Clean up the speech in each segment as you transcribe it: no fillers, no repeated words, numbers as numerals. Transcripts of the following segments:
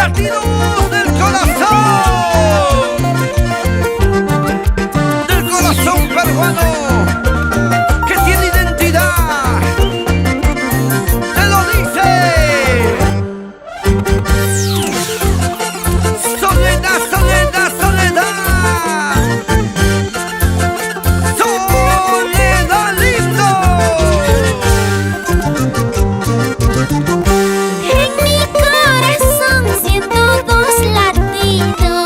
Latidos del corazón peruano, que tiene identidad, te lo dice. Soledad, soledad, soledad, soledad lindo. En mi corazón siento dos latidos.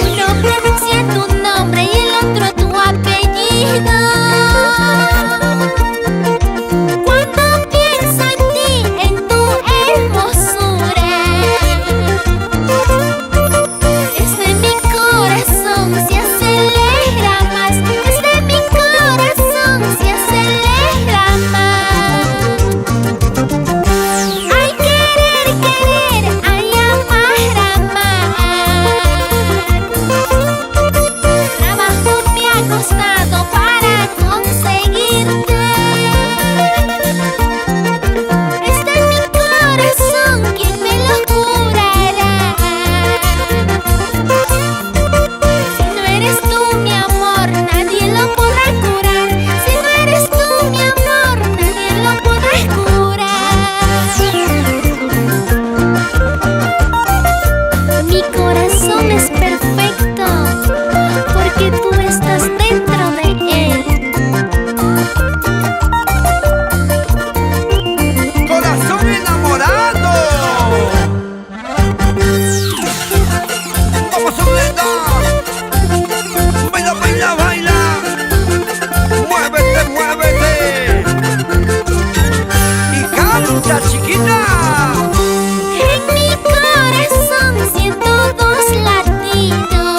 Uno pronuncia tu nombre y el otro tu apellido. Cuando pienso en ti, en tu hermosura, desde mi corazón se acelera más. Desde mi corazón se acelera más. Ay, querer, querer, ay, amar, amar. Trabajo me ha costado para conseguirte. Está en mi corazón, ¿quién me lo curará? Si no eres tú mi amor, nadie lo podrá curar. Si no eres tú mi amor, nadie lo podrá curar. Mi corazón es perfecto porque tú estás dentro de él. Corazón enamorado. Vamos, Soledad. Baila, baila, baila. Muévete, muévete. Y canta, chiquita. En mi corazón siento dos latidos.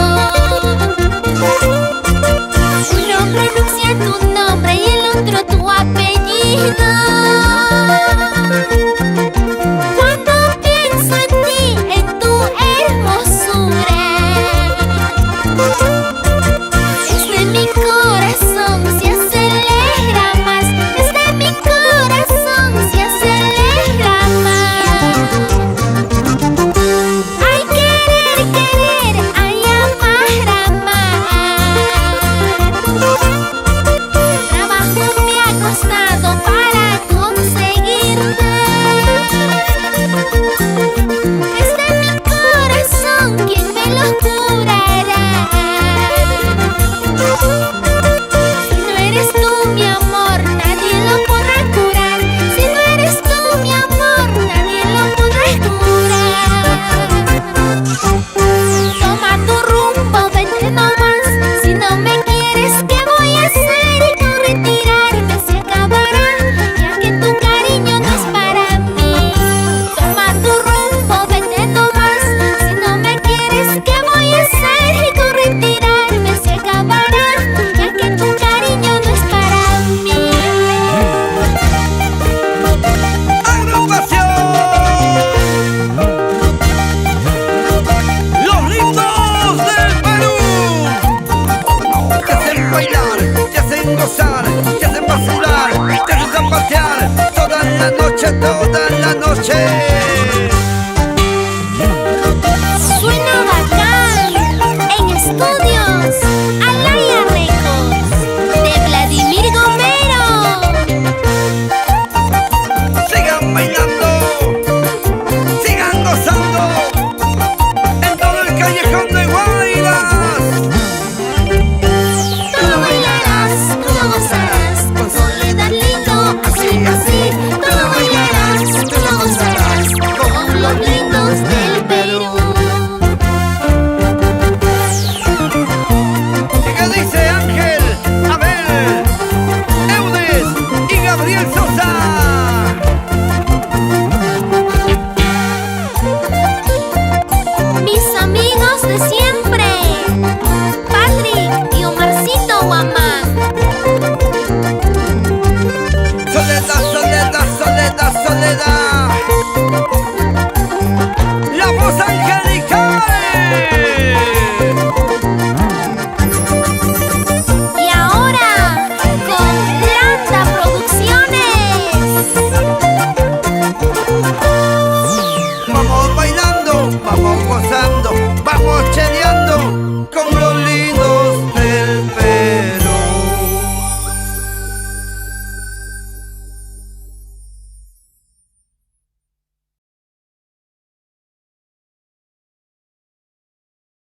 Uno pronuncia tu nombre y el otro tu apellido. Cuando pienso en ti, en tu hermosura, desde mi corazón se acelera más. Desde mi corazón se acelera más. Ay, querer, querer, ay, amar, amar. Trabajo me ha costado para conseguirte. Desde mi corazón, ¿quién me lo curará? Si no eres tú mi amor, nadie lo podrá curar. Si no eres tú mi amor, nadie lo podrá curar. Toma tu rumbo, vete nomás. Si no me quieres, ¿qué voy a hacer? Y con retirarme se acabará, ya que tu cariño no es para mí. Toma tu rumbo, vete nomás. Si no me quieres, ¿qué voy a hacer? Y con retirarme se acabará, ya que tu cariño no es para mí. Agrupación. Los lindos del Perú. Te hacen bailar, te hacen gozar, te hacen vacilar, te hacen zapatear toda la noche, toda la noche.